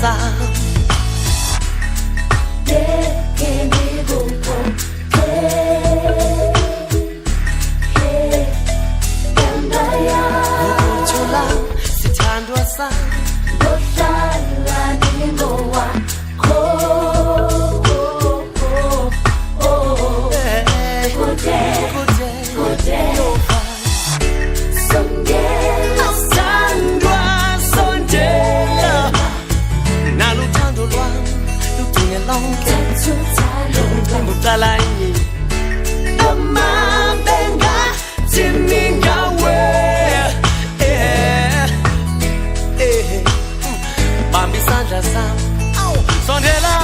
sam Keni gupo Gandaya Ukuchula sithandwa sam Dohlala ningowa Talanye Amabenga Timinga we Bambi Sandra Sam Sondela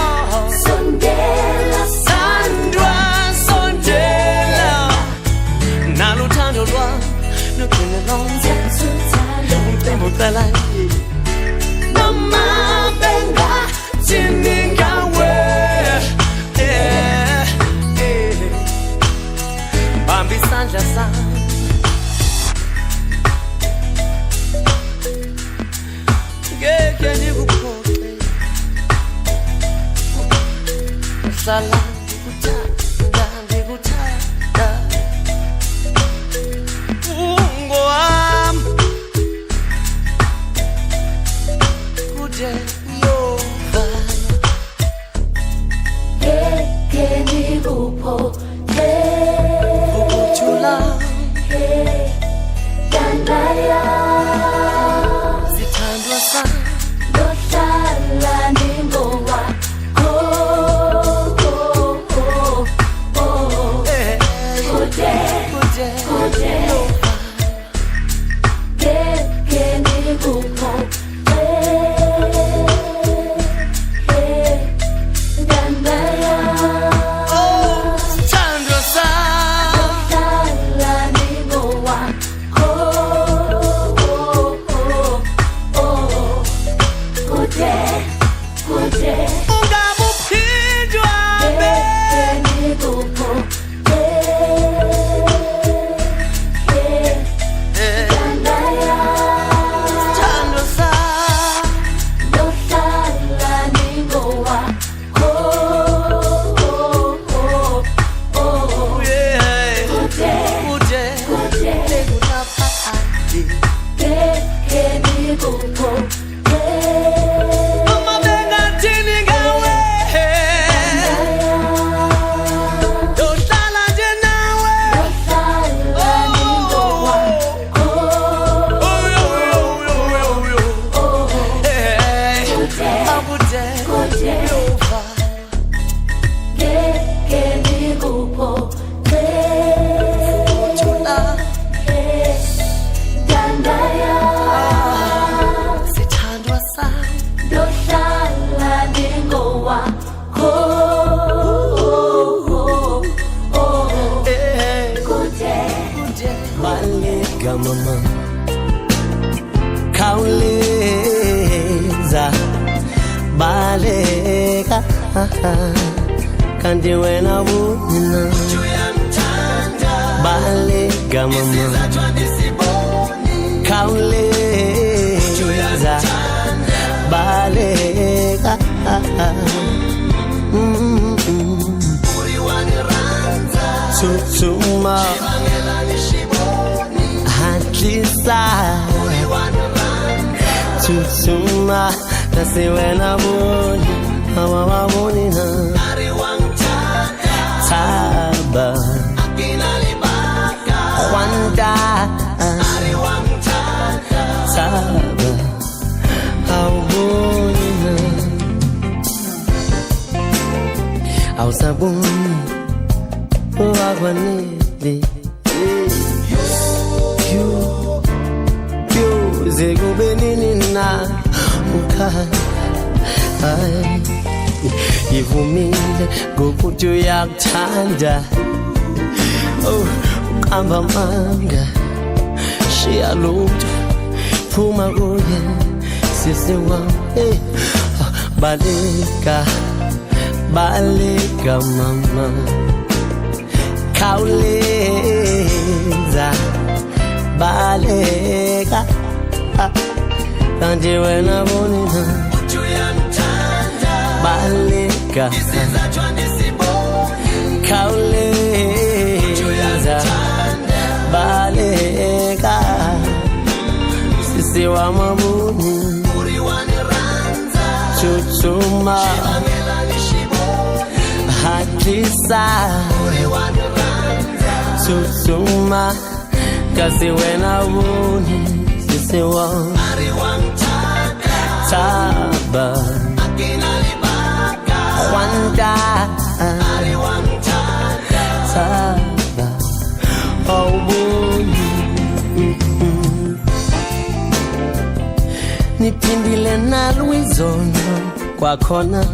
Sandra Sondela Nalutando lwa Nukune lonze Mtembo talanye Amabenga Timinga we Bambi Sandra Sam Can you go Sala Mama Kauleza Baleka Kandi wena wuna Baleka mama Kauleza Baleka Tutuma Hatlisa Tutuma Nasiwena boni Mama waboni na Taba Kwanda Taba Awboni na Aw sabuni Wagwanili Zegubenini na Mukai Yivumile Gokutu yakuthanda Oh, ukamba manga Shia lutho Phuma kuye Sisi wami Baleka Baleka mama Kauleza Baleka Kanti wena bonina baleka khawuleza baleka sisi wa mabuni chuchuma hatisa chuchuma kasi wena buni sisi wa taba Juanda taba oh buni nipindile na Luizono kwa kona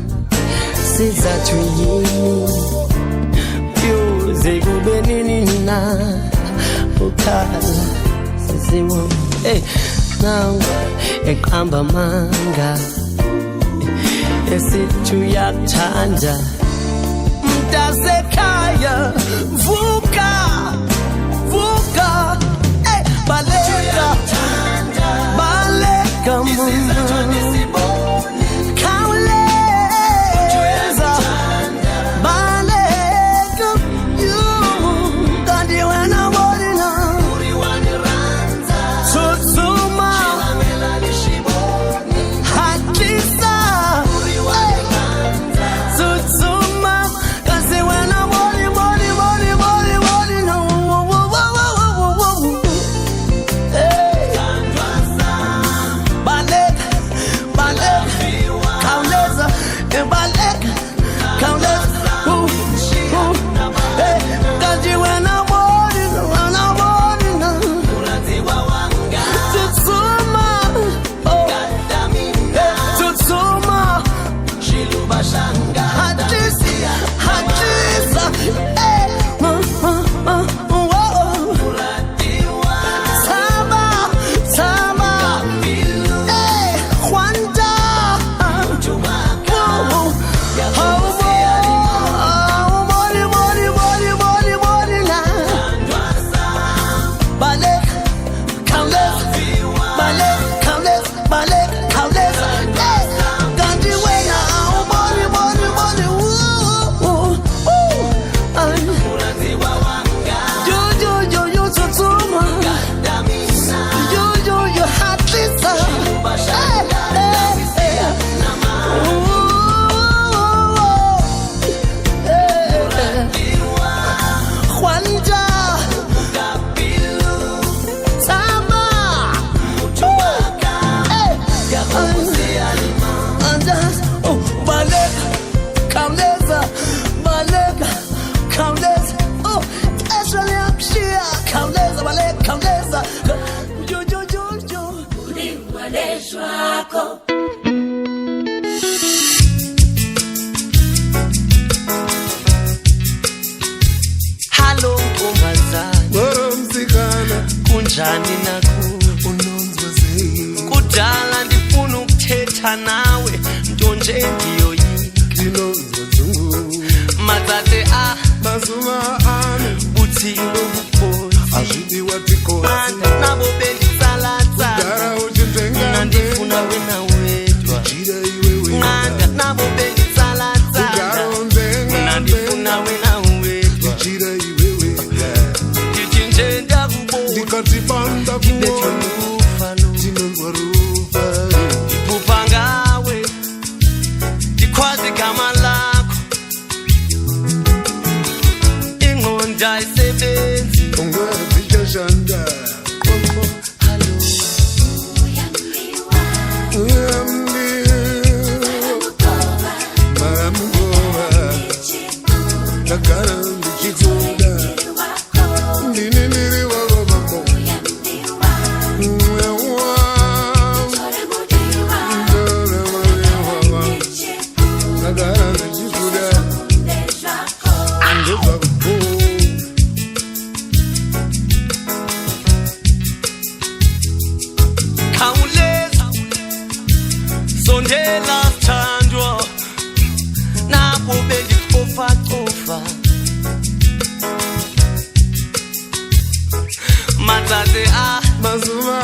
sizathu yini music ubenini na ukhala sisiwo nanga eqamba manga esithu yakuthanda mntasekhaya vuka baleka mungu khawuleza baleka you kanti wena bona tsutsuma hatisa tsutsuma kasi wena boni no Hello ntombazana kunjani naku unonzwazeli kudala ndifuna ukuthetha nawe nto nje ndiyoyiki matate Mazuma ane buthilo bukhosi Azidi watikosi nabo bendisalatsa Udara ujitenga nandifuna wena wedwa Jida iwewe Nganda nabo bendisalatsa Udara undenga nandifuna wena wedwa Jida iwewe Ndichinje ndakubona Ndikatibanda kuona Tinonzwa rufa Ndibupha ngawe Ndikhwaza igama lakho Ingqondo ayisebenzi Ungazitsha shanda Hello Maramgoba Nakara ndichikoda Ndinenere wababako Nakara ndichikoda Ndobabako Khawuleza sondela thandwa nabo bendikofa matate Mazuma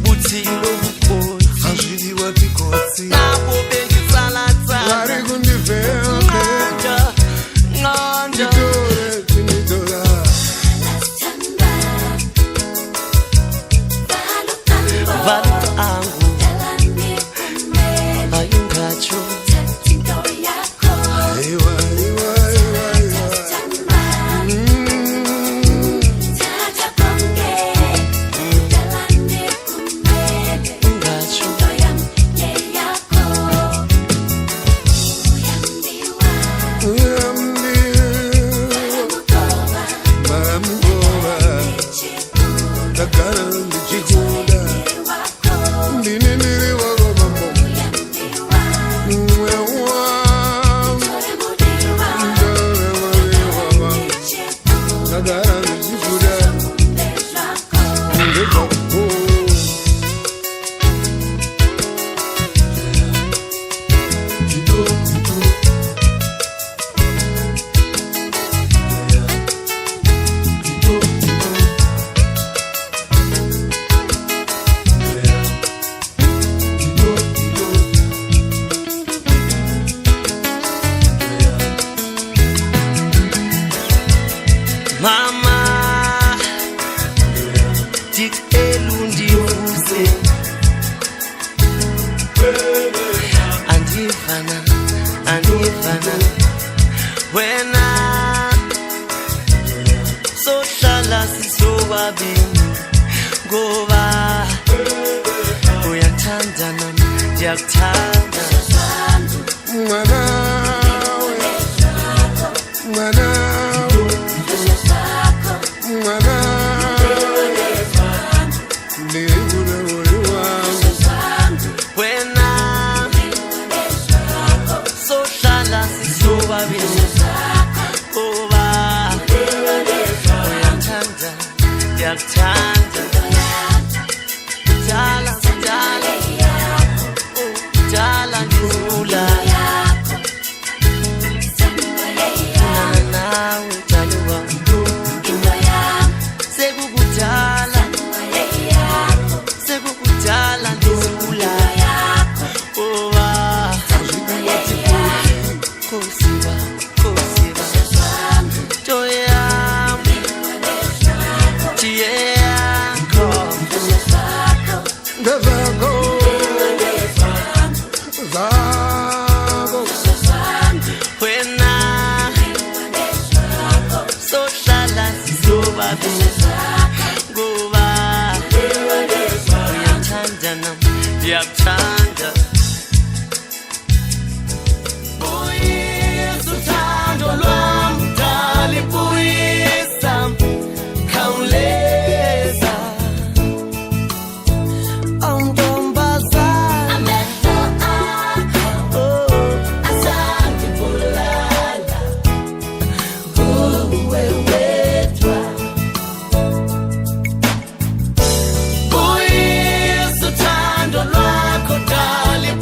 buthilo bukhosi Azidi watikosi nabo bendisalatsa Wari Valuta angu ayungacho Iwa, iwa, iwa, iwa. ungacho Baramgoba, takara ndichikuda, ndinindiri warobambo, mwewa, ndarewarewaba, takara ndichikuda, ndekako. Mama dik elundivuze andivana wena sohlala sisobabini ngoba uyathanda nami ndiyakuthanda Mwanawe, mwanawe, mwanawe, ndikule uri wangu. wena sohlala sisobabini ngoba uyathanda ndiyakuthanda dala dala ndizula nawe daliwa sekukudala ndizula oba kosiba toyam tiyakho Ngezakho, zakho, wena sohlala sisobabili ngoba uyathanda nami ndiyakuthanda buyisa uthando lwam dalibuyisa khawuleza awuntombazana asangibulala uwe wedwa buyisa uthando lwakho dalibuyisa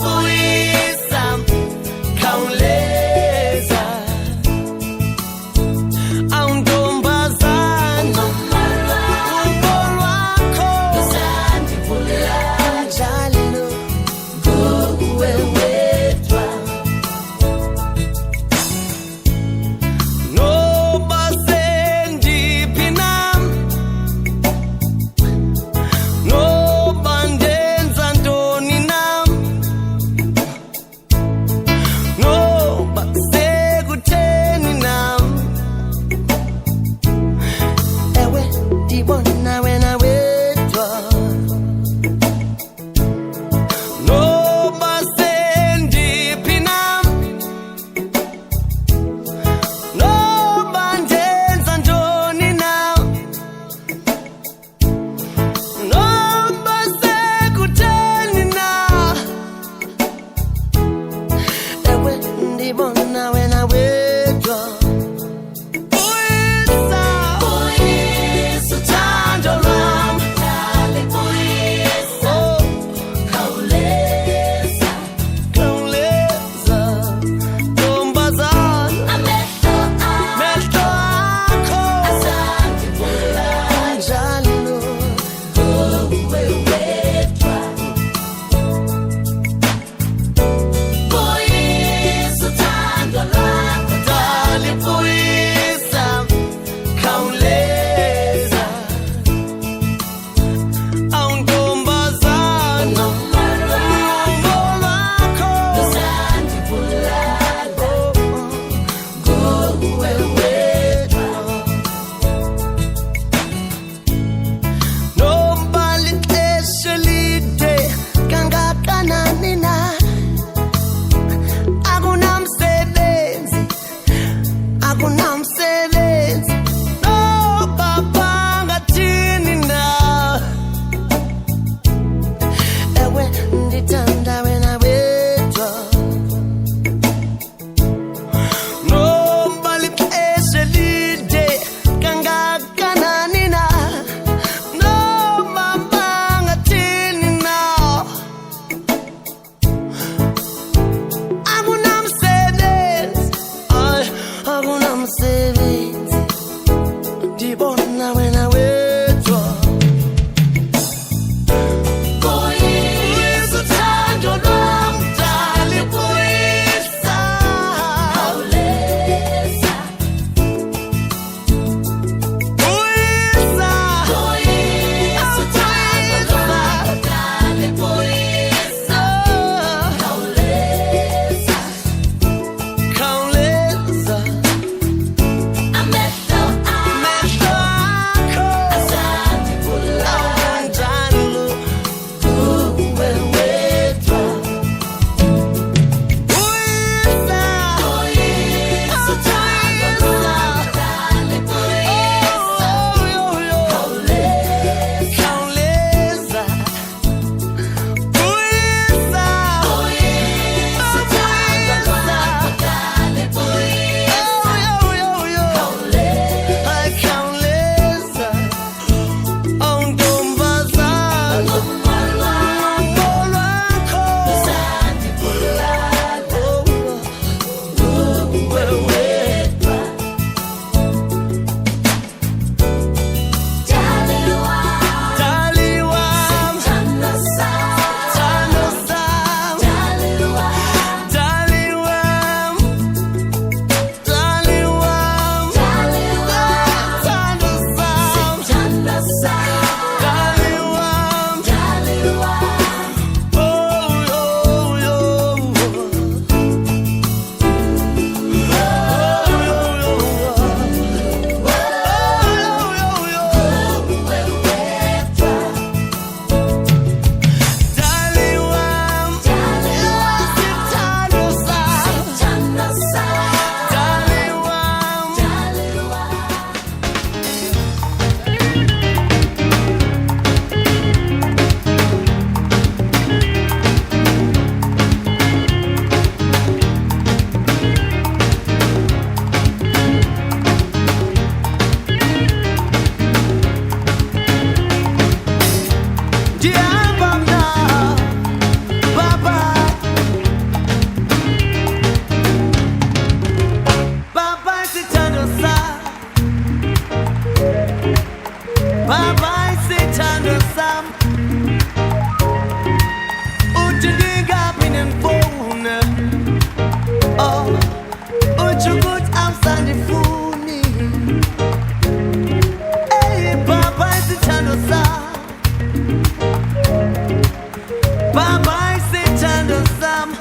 Baba isithando sami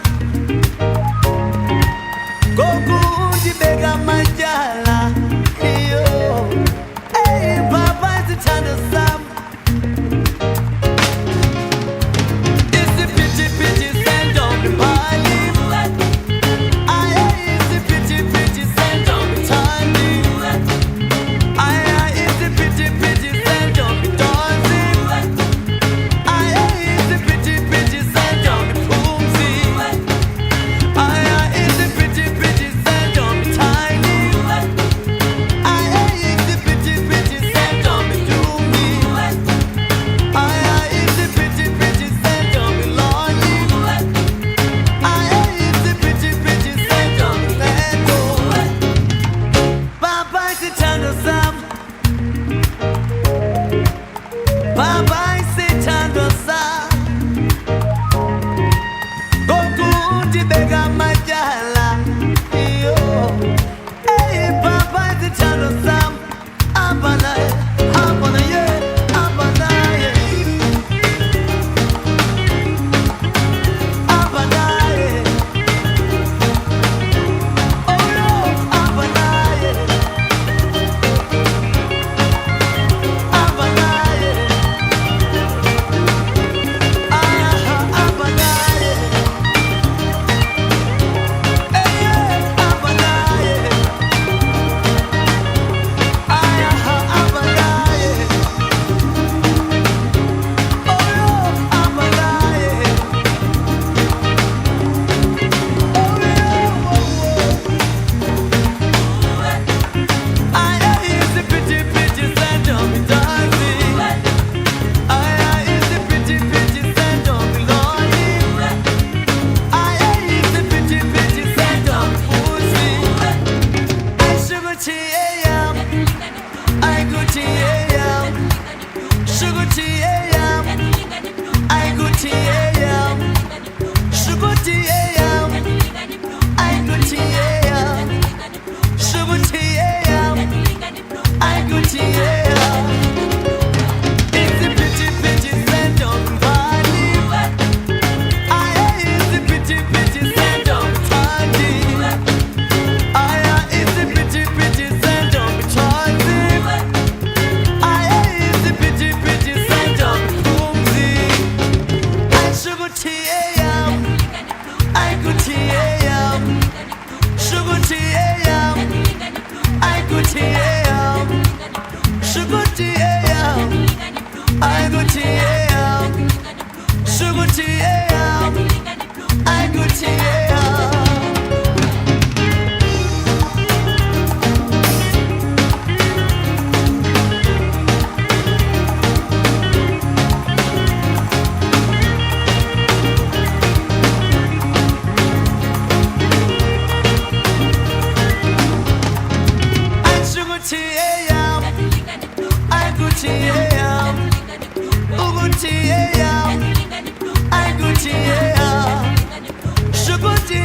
kokundibeka matyala iyo hey Baba isithando sami isiphithiphithi sentombi mbali aye isiphithiphithi sentombi thandi aye isiphithiphithi sentombi donsi aye isiphithiphithi sentombi phumzi aye isiphithiphithi sentombi tiny aye isiphithiphithi sentombi dumi aye isiphithiphithi sentombi lonely aye isiphithiphithi sentombi lento Baba isithando sami Baba isithando sami kokundibeka matyala iyo hey Baba isithando sami hamba naye hamba naye hamba naye hamba naye oh no hamba naye hamba naye hamba naye hamba naye hamba naye oh no hamba naye aye isiphithiphithi sentombi dansi aye isiphithiphithi sentombi loli aye isiphithiphithi sentombi futhi ayishukuthi eyam ayikuthi eyam shukuthi eyam ayikuthi eyam shukuthi eyam ayikuthi eyam shukuthi eyam ayikuthi eyam isiphithiphithi sentombi mbali aye isiphithiphithi sentombi thandi aye isiphithiphithi sentombi thandi aye isiphithiphithi sentombi phumzi ayishukuthi eyam ayikuthi eyam shukuthi eyam ayikuthi eyam shukuthi eyam ayikuthi eyam shukuthi eyam ayikuthi eyam ayishukuthi eyam ayikuthi eyam ukuthi eyam ayikuthi eyam shukuthi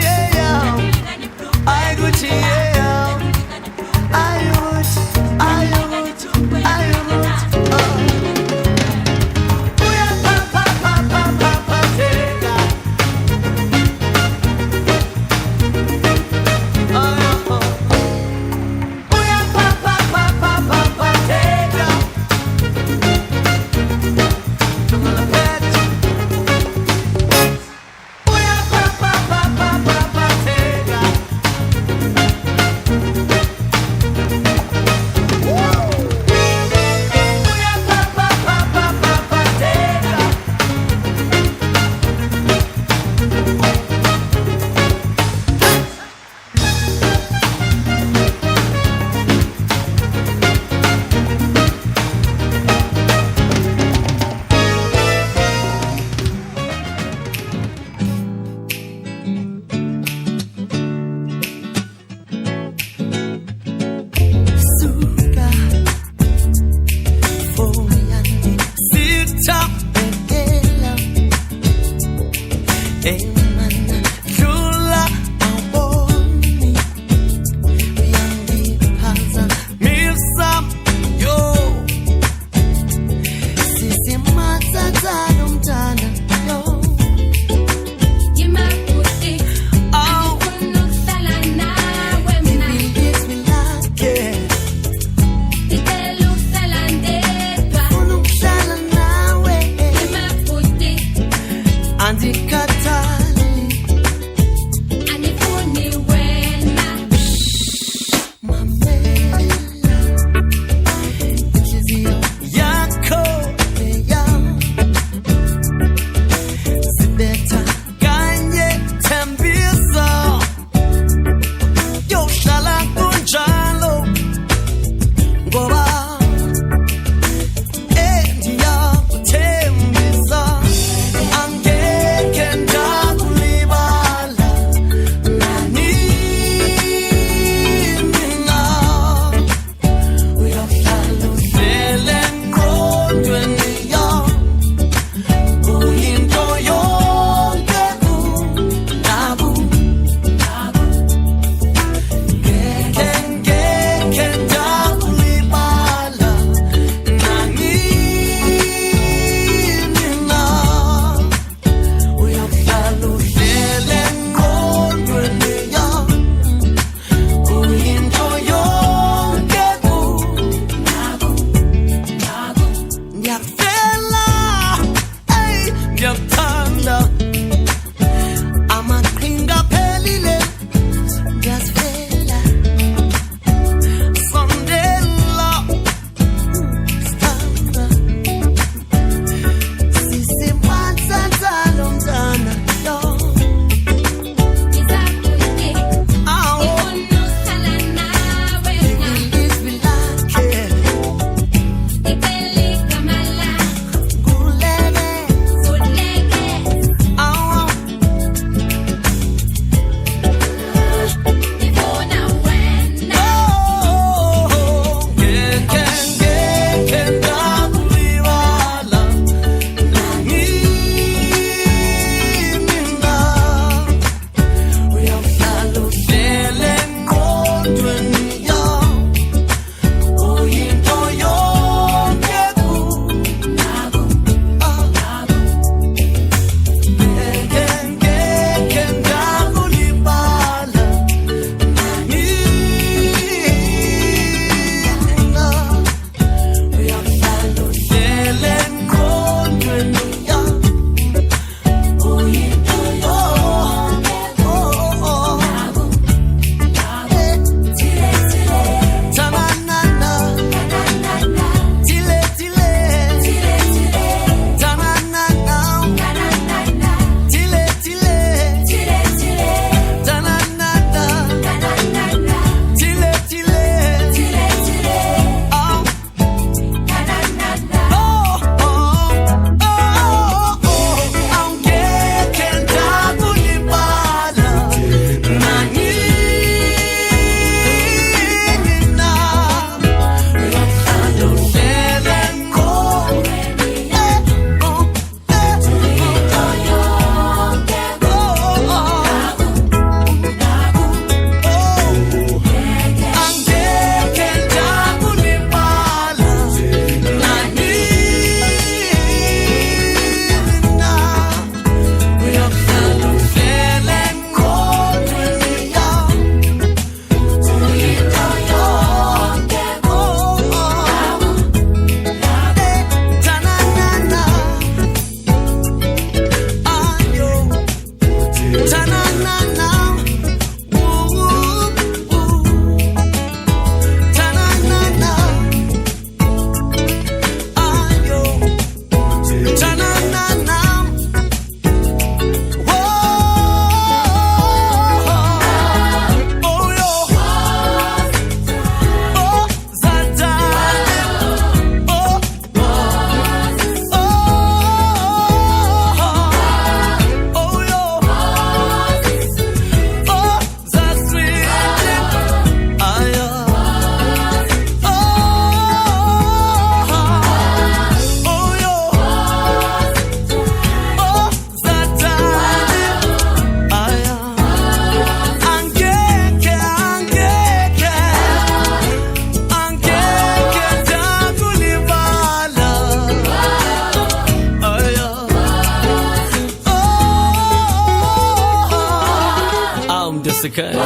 wasekhaya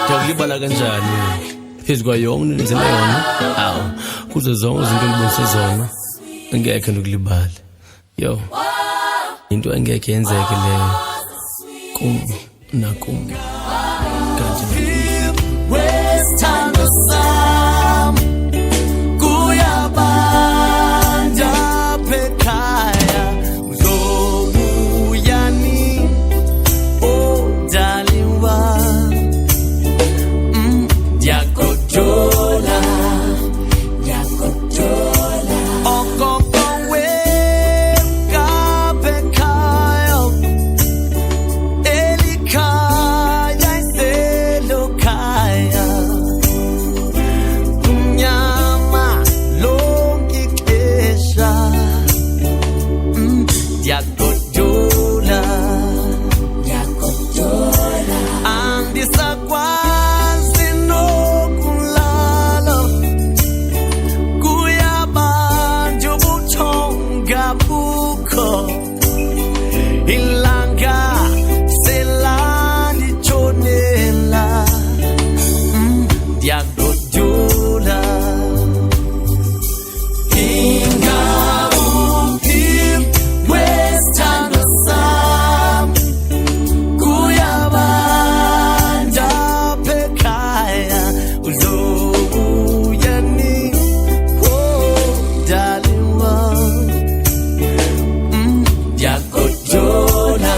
ndiyakulibala kanjani phezu kwayo unenzela yona awu kuzo zonke izinto engibonise zona engekhe ndikulibale yo into engekhe yenzeke leyo kum nakum kanjani wesithando sam kuyabanda pekhaya uzobuyani odaliwa yakojola okoko wenkapekhaya elikhaya iselokhaya umnyama lonke ixesha yakojola andisakwazi nokulala kuyabanje ubuthonga bukho ilanga selanditshonela ndiyagodola ingawuphi wesithando sam kuyabanda pekhaya uzobuyani odaliwa ndiyagodola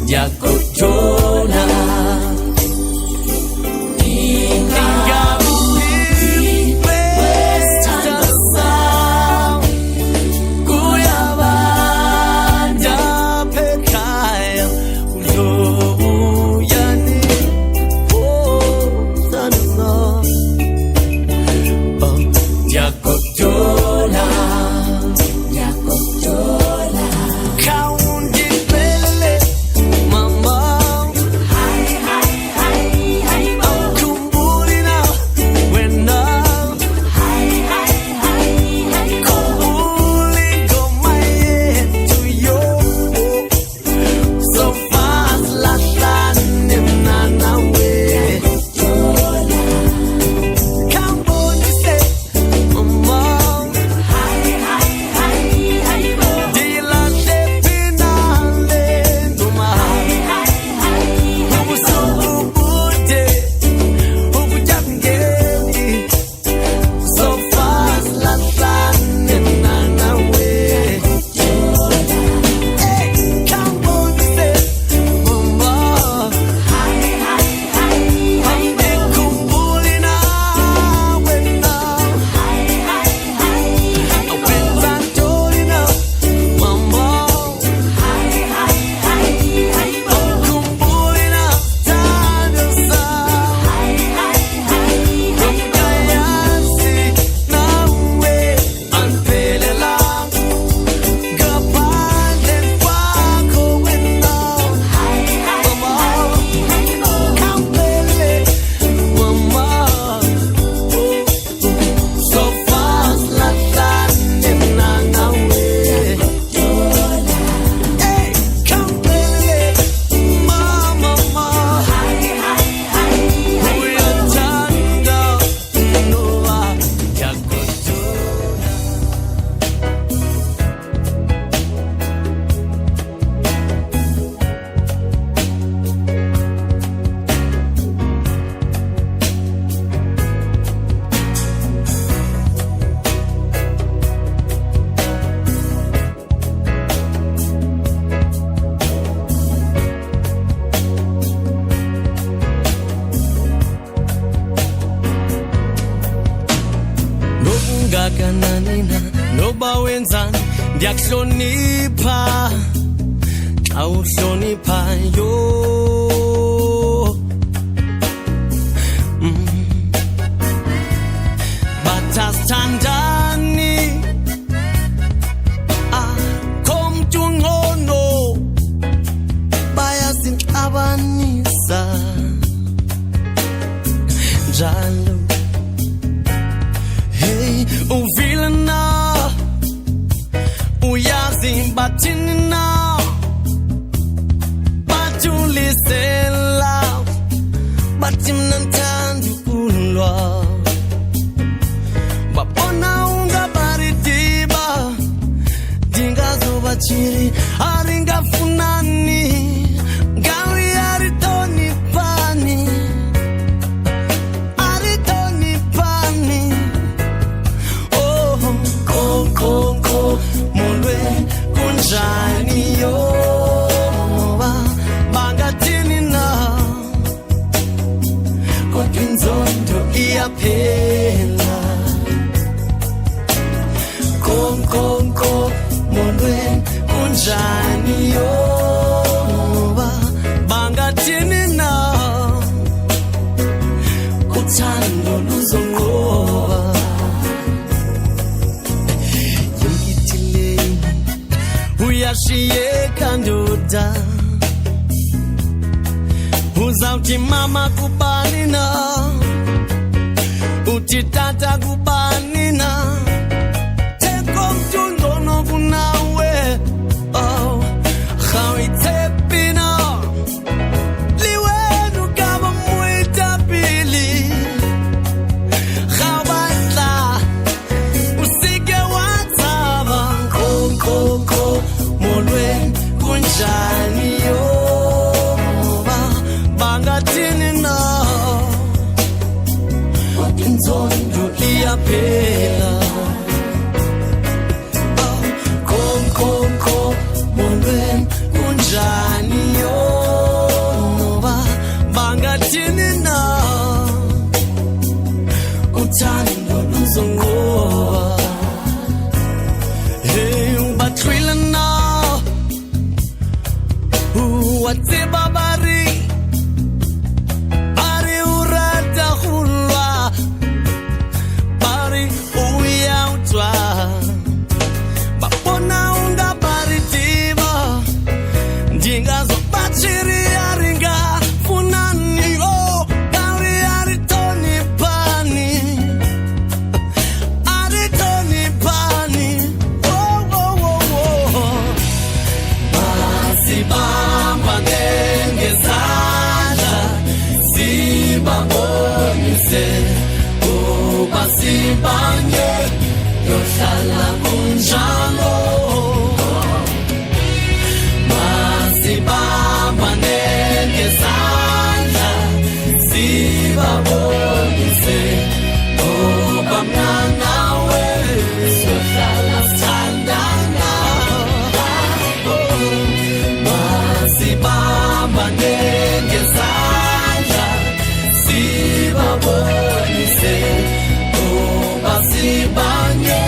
yakojola ingawuphi wesithando sam kuyabanda pekhaya uzobuyani osithando sam yakojola khawundipele mama ungakananina noba wenzani ndiyakuhlonipha xa uhloniphayo bathasthandani akho mntu ngcono bayasinxabanisa njalo hey uvile na uyazi bathini na bathulisela bathi mna ndithanda ukulwa babona ungabaridiba ndingazobachiri aringafunani ngawi aritonipani oh konkonko molwe kunjani yo bangathini na kodwa inzondo iyaphela konkonko molweni kunjani yoba bangathini na uthando luzonqoba yimithileni uyashiyeka ndoda uzawuthi mama kubani na uthi tata kubani na kunawe oh khawitsepina liwenu kaba mwita pili khabatla usike watsaba konkonko molweni kunjani yoba bangathini na inzondo iyaphela konko molweni kunjani yoba bangathini na uthando luzonqoba hey ubathwile na uwatsiba bari ari urata khulwa bari uyautwa babona ungabaridiba ndingazobachiri aringafunani oh gauri aritonipani oh basibamba ngezandla sibabonise oh basibanye yohlala kunjalo masibamba ngezandla sibabonise oba mnanawe sohlala sithandana masibamba ngezandla sibabonise oba sibanye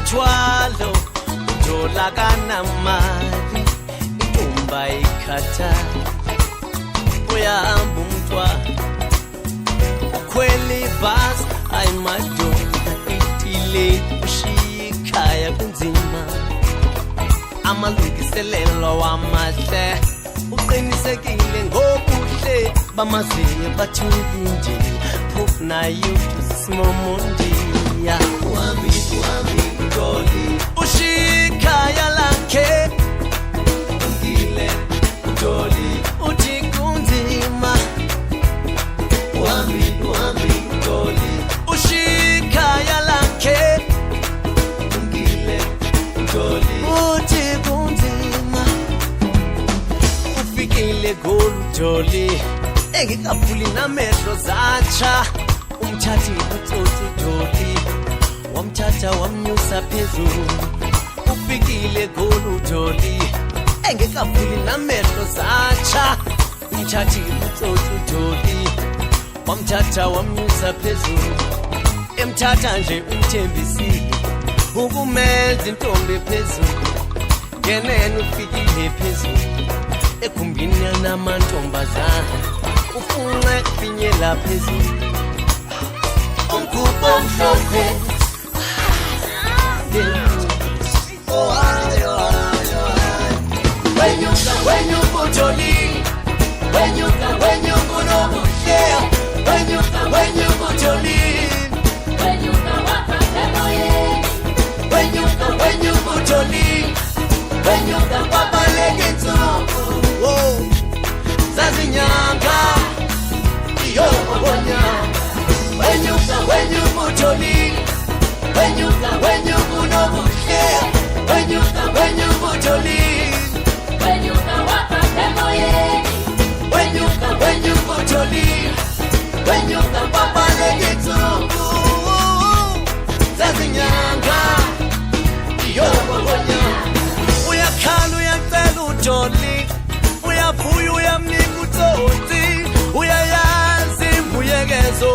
umthwalo utholakana mali intomba ikhathala uyahamba umthwalo ukhwela ibhasi ayimadoda itile ushiya ikhaya kunzima amalungiselelo wamahle uqinisekile ngobuhle bamazinyo bathulinde phofu nayo simomondiya wami Dolly ushiya ikhaya lakhe ngile Dolly uthi kunzima wami Dolly ushiya ikhaya lakhe ngile Dolly uthi kunzima ufikile Dolly engikaphuli namehlo zatsha umthathi utsotsi Dolly wamthatha wamnyusa phezulu ufikile Dolly engikaphuli namehlo zatsha umthathi utsotsi Dolly wamthatha wamnyusa phezulu emthatha nje umthembisile ukumenza intombi phezulu ngenene ufikile phezulu ekhumbini yanamantombazana ufunxe finyela phezulu umkhupho omhlophe wenyuka Dolly wenyuka unobuhle wenyuka Dolly wenyuka Dolly wenyuka babaleke insuku zazinyanga iyobonya wenyuka Dolly wenyuka unobuhle wenyuka Dolly wenyuka Dolly wenyuka babaleke insuku zazinyanga iyobonya uyakhala uyacela uDolly uyavuya uyamnika utsotsi uyayazi imbuyekezo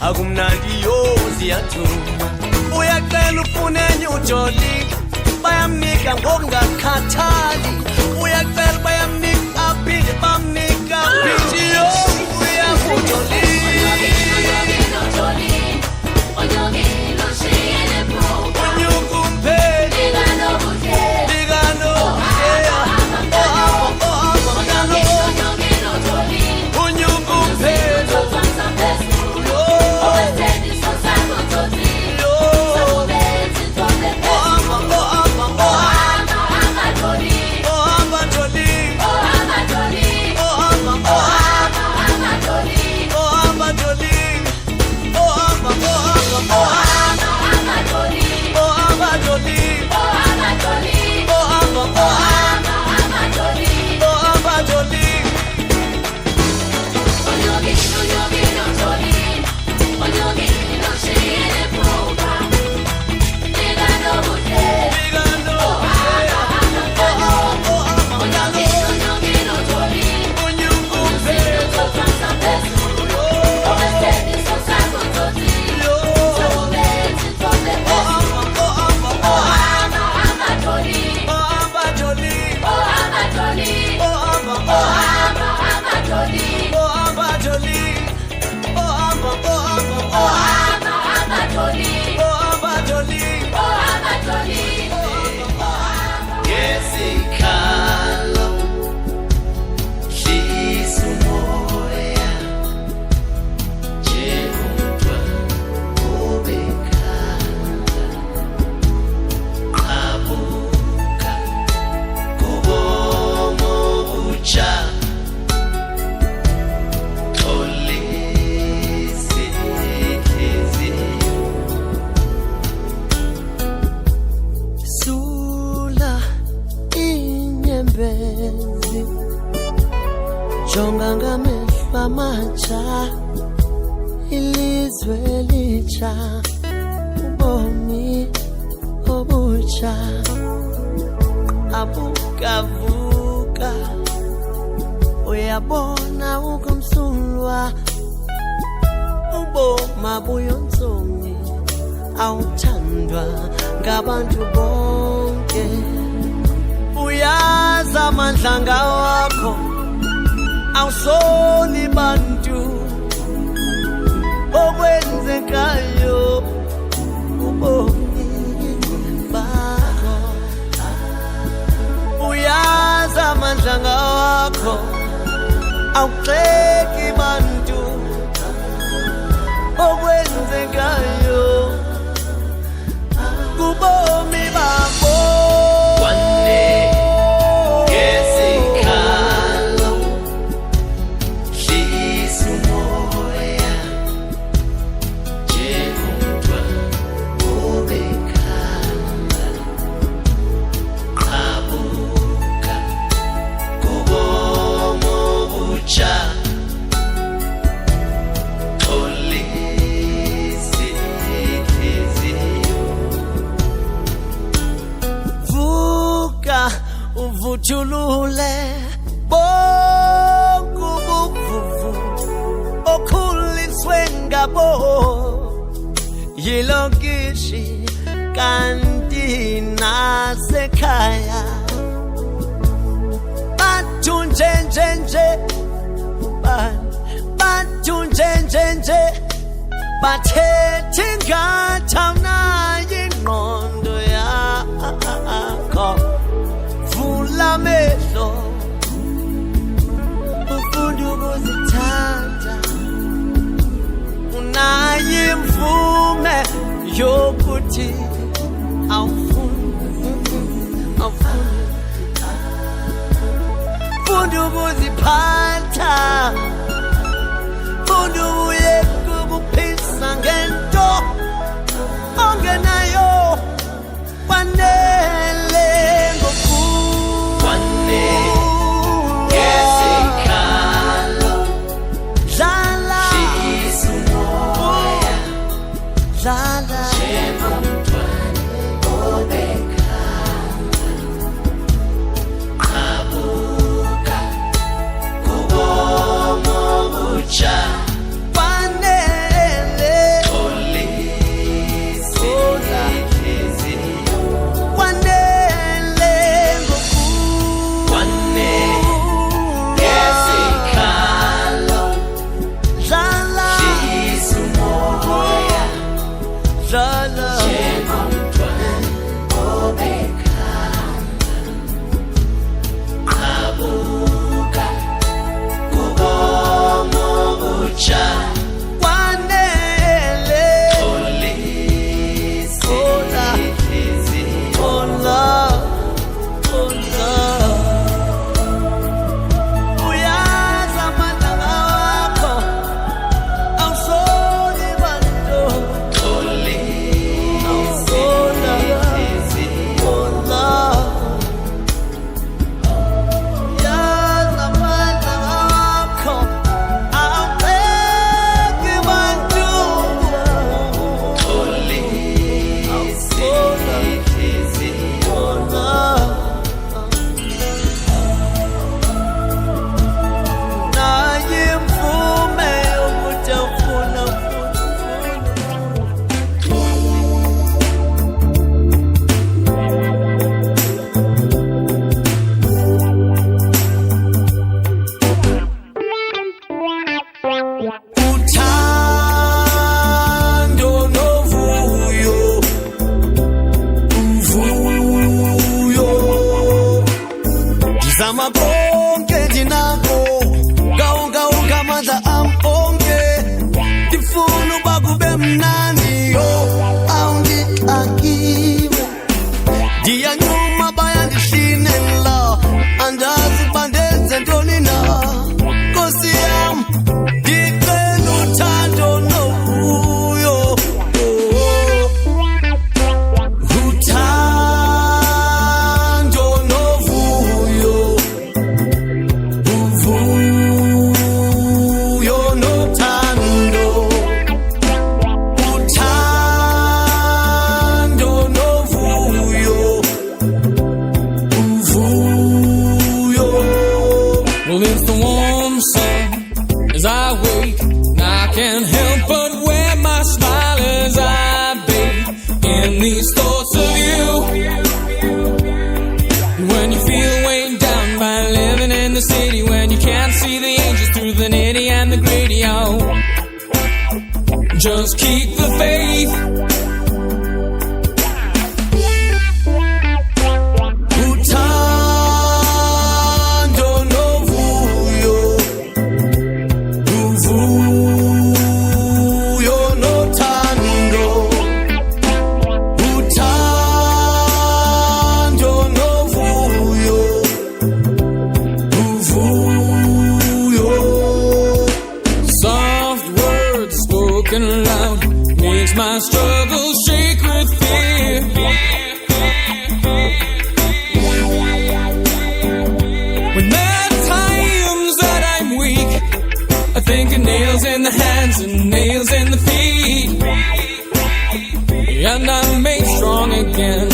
akumnandi yoziyathuma uyacela ufune enye uDolly bayamnika ngokungakhathali uyacela bayamnika aphinde bamnika aphinde uyavuDolly jonga ngamehlo amatsha ilizwe litsha ubomi obutsha abukavuka uyabona ukumsulwa uboma buyontsongi awuthanda uthandwa ngabantu bonke. Uyazi amandla wakho awusoli bantu okwenzekayo ubomi bakho. Uyazi amandla wakho awuxeki bantu okwenzekayo kubomi bakho. Uvutshulule bonke ubuvuvu okhuliswe ngabo yilokishi kanti nasekhaya. Bathu nje bathu nje bathethe ngathi awunayo ingqondo yakho. Vula amehlo ufunde ukuzithanda, unayo imvume yokuthi awufuni. Funda ukuziphatha, funda uyeke ukuphisa ngento ongenayo. Kwanele these thoughts of you. When you feel weighed down by living in the city, when you can't see the angels through the nitty and the gritty, oh, just keep the faith. Uthando novuyo, uvuyo nothando. Uthando novuyo, uvuyo. Soft words spoken loud makes my struggle shake with fear. When there are times that I'm weak, I think of nails in the hands and nails in the feet, and I'm made strong again.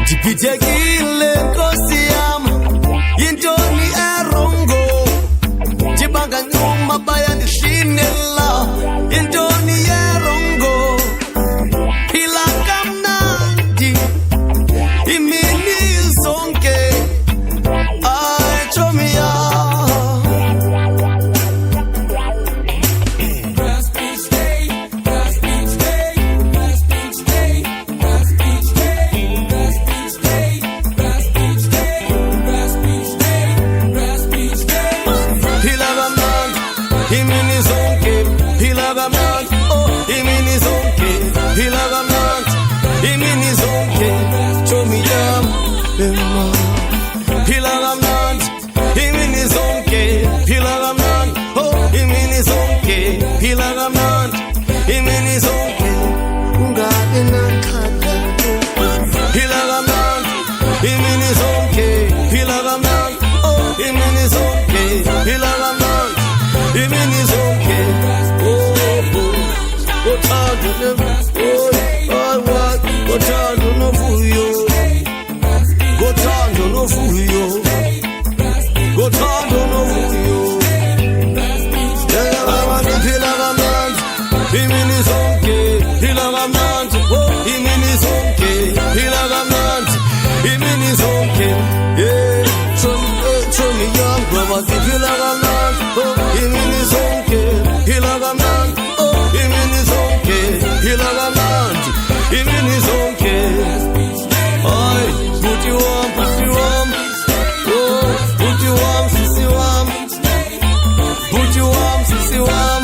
Jipitekile nkosi yami, yintoni erongo. Jibanga nyuma baya nishinela, yintoni erongo. Phila kamnandi, imini zonke. Ay, chomia. Grasp each day, grasp each day, grasp each day, grasp each day, grasp each day, grasp each day, grasp each day, grasp each day. Phila kamnandi, imini zonke. Phila kamnandi, oh, imini zonke. Phila kamnandi, imini zonke. Chomia, ema. Phila kamnandi, imini zonke. Phila kamnandi, oh, imini zonke. Phila kamnandi, imini zonke. Ungabi nankhala. Phila kamnandi, imini zonke. Phila kamnandi, oh, imini zonke. Phila kamnandi, imini zonke. Oh, oh, uthando novuyo, uthando novuyo, uthando novuyo. Yakamani phila kamnandi, imini zonke. Phila kamnandi, oh, imini zonke. Phila kamnandi, imini zonke. Yeah, show me young, baba, phila kamnandi, oh, imini zonke. Phila kamnandi, oh, imini zonke. Phila kamnandi, imini zonke. Ay, put you on, oh, put you on, sissy wam, put you on, sissy wam.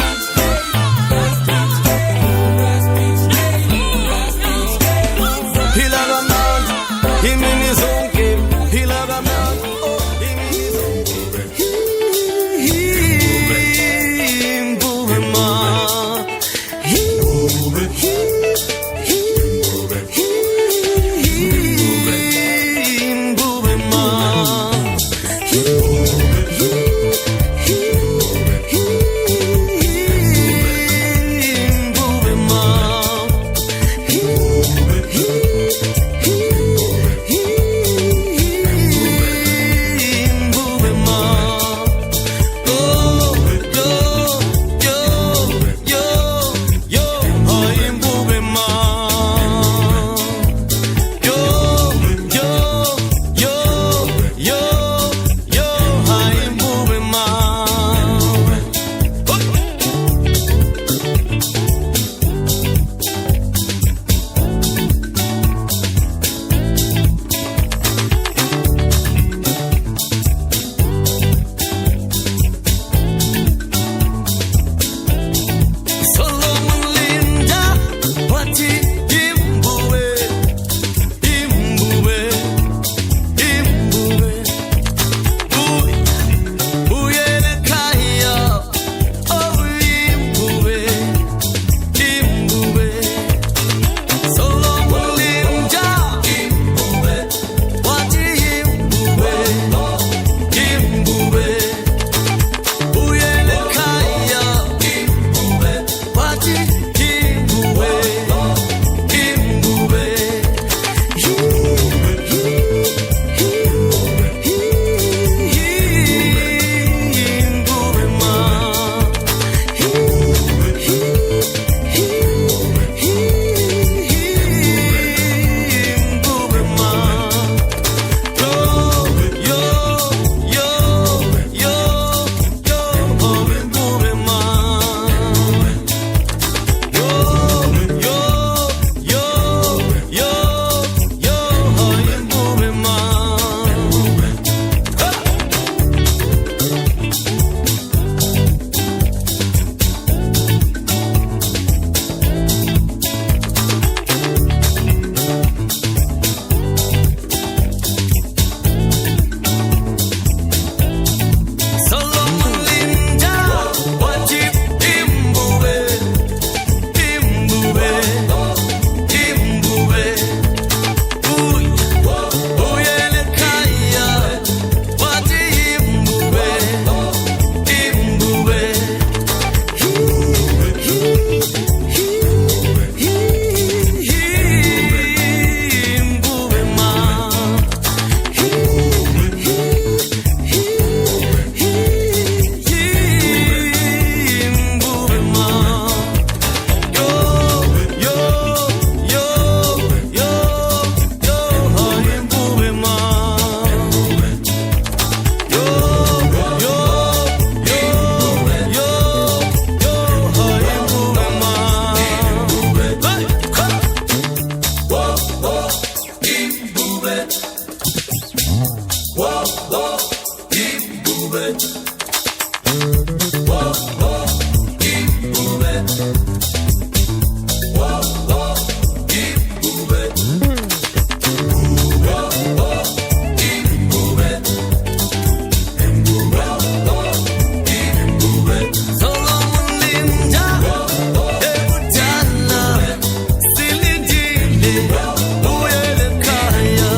buyele ekhaya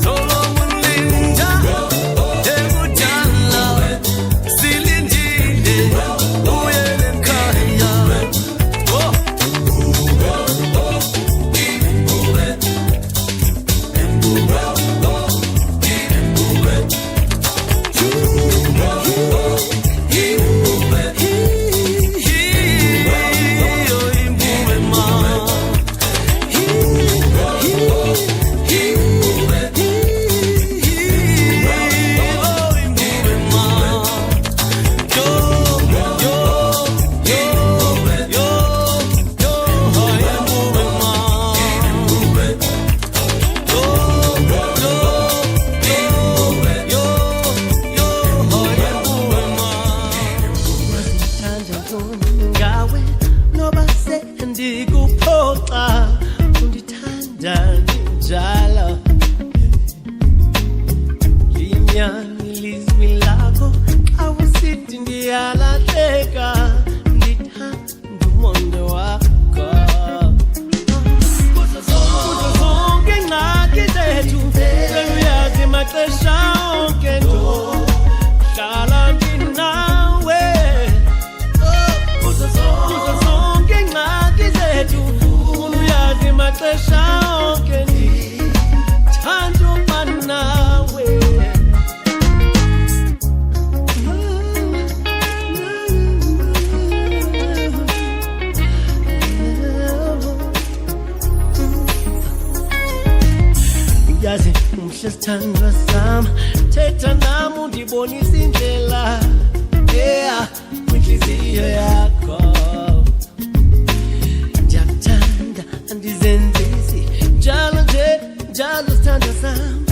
Solomon Linda ekudala silindile buyele ekhaya oh ngawe noba sendikuphoxa undithanda njalo linyani lizwi lakho xa usithi ndiyalahleka ndithanda umonde wakho kuzo zonke ingxaki zethu seluyazi maxesha onke nto hlala ndinawe kuzo zonke ingxaki zethu ufuna uyazi maxesha onke ndithanda uba nawe yazi umhle sithandwa sam thetha nam undibonisa indlela yeah kwinhliziyo yakho ndiyakuthanda andizenzisi njalo nje njalo sithandwa sam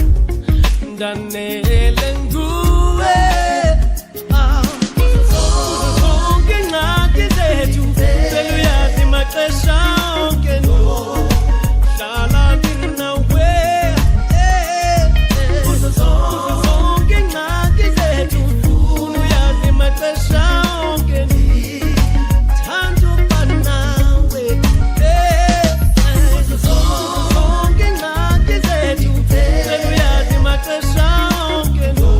ndanele nguwe zonke ingxaki zethu seluyazi maxesha onke no hlala ndinawe zonke ingxaki zethu ufuna uyazi maxesha onke ndithanda uba nawe zonke ingxaki zethu seluyazi maxesha onke no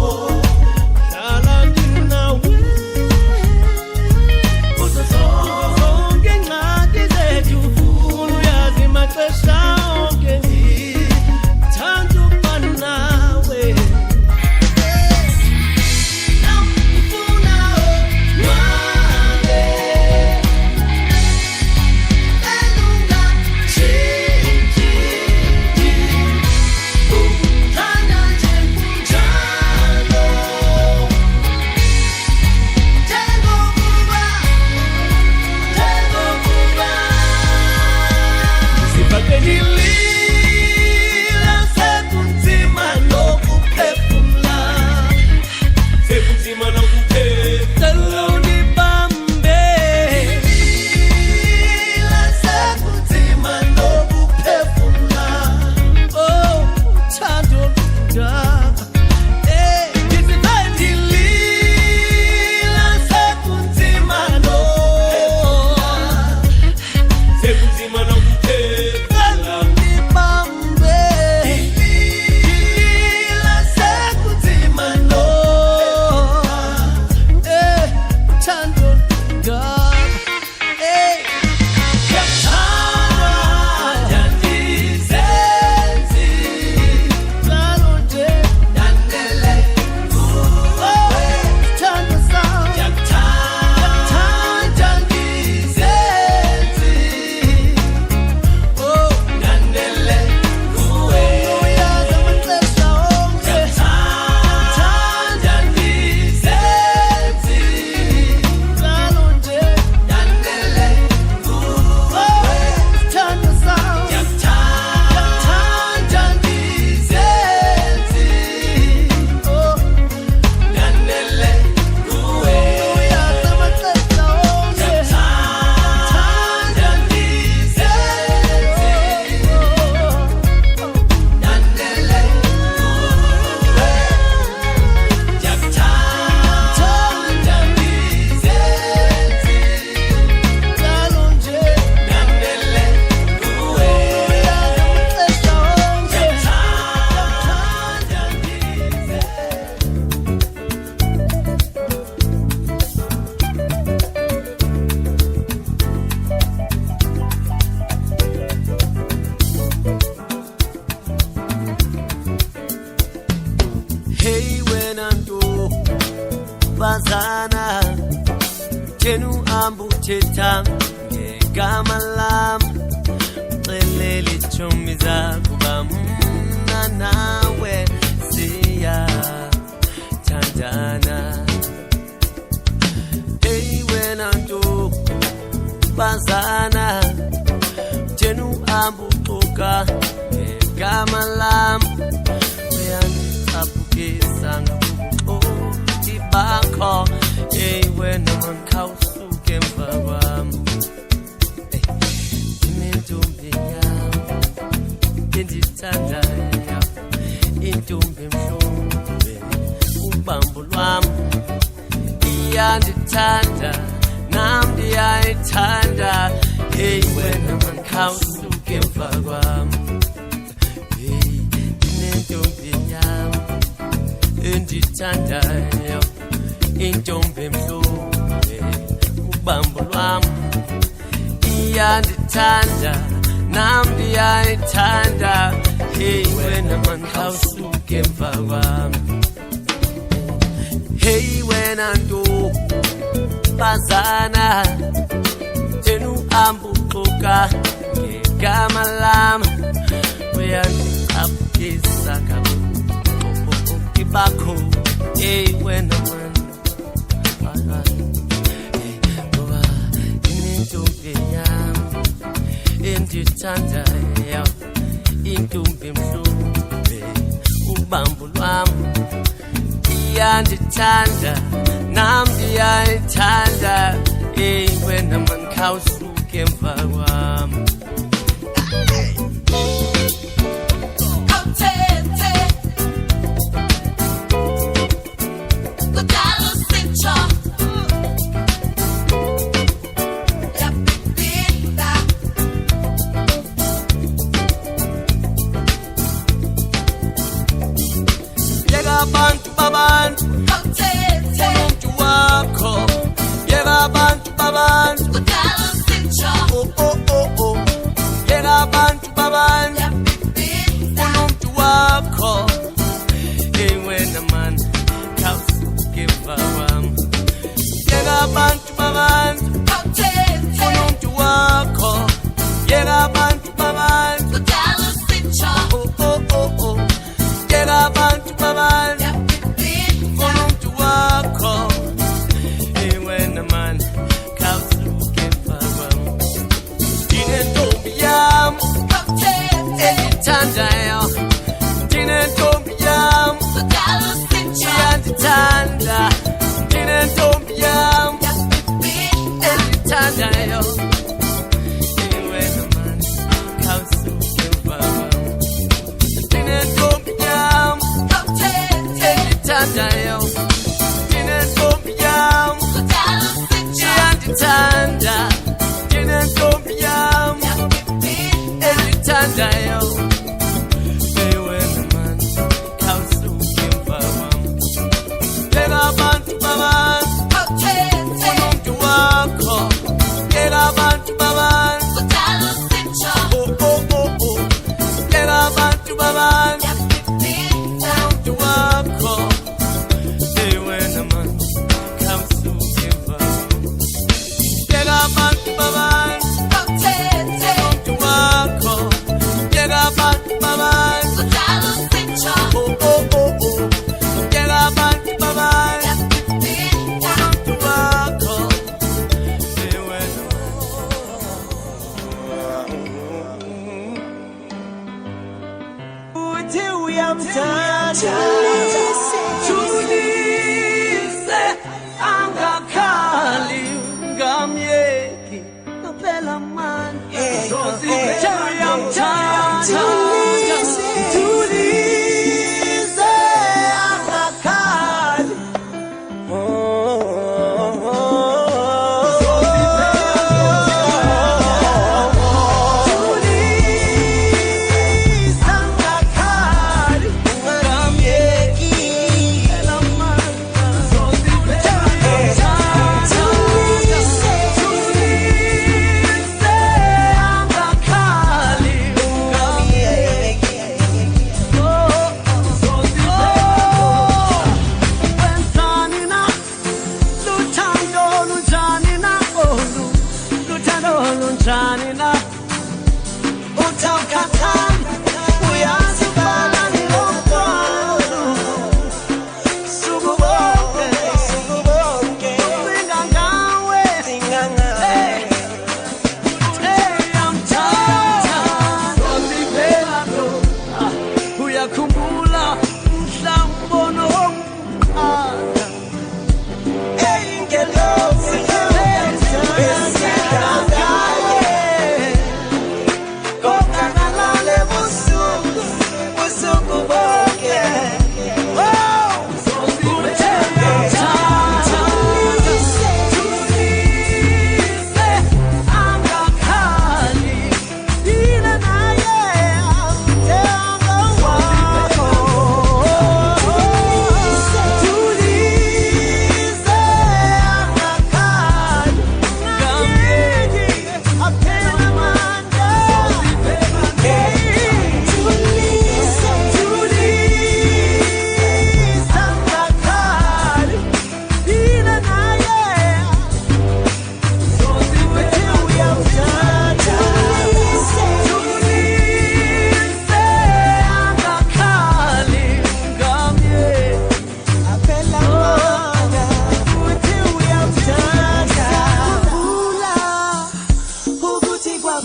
Teta ngegama lam Celeli chomi zakuba mna nawe siya tandana Hey wena nto bazana Jenu ambuka ngegama lam Apukisa ibako wena mankausuke mfawam intumbi yam indithanda intumbi mhlophe ubambo lwam iyandithanda nam ndiyayithanda wena mankausuke mfawam intumbi yam indithandayo intombi mhlophe ubambo lwam iyandithanda nam ndiyayithanda wena mankawusuke emva kwam wena ntombazana jenu ambuka ngegama lam uyandicapukisa bakho wena man intombi yam endithandayo intombi mhlophe ubambo lwam iyandithanda nam ndiyayithanda wena mankawusuke emva kwam Abantu babantu umuntu wakho yeka abantu babantu yeka abantu babantu umuntu wakho wena man kawusuke emva kwam yeka abantu babantu umuntu wakho yeka abantu babantu yeka abantu babantu umuntu wakho wena man kawusuke emva kwam ndinentombi yam endithandayo ndinentombi yam iyandithanda ndinentombi yam endithandayo wena man kawusuke emva kwam ndinentombi yam endithandayo ndinentombi yam iyandithanda ndinentombi yam endithandayo wena man kawusuke emva kwam yeka abantu babantu umuntu wakho yeka abantu babantu yeka abantu babantu umuntu wakho wena man kawusuke emva kwam yeka abantu babantu umuntu wakho yeka abantu babantu yeka abantu babantu umuntu wakho wena uthi uyamthanda tulise angakhali ngamyeki phela man uyamthanda tulise angakhali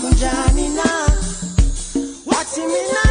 Kunjani na wati mina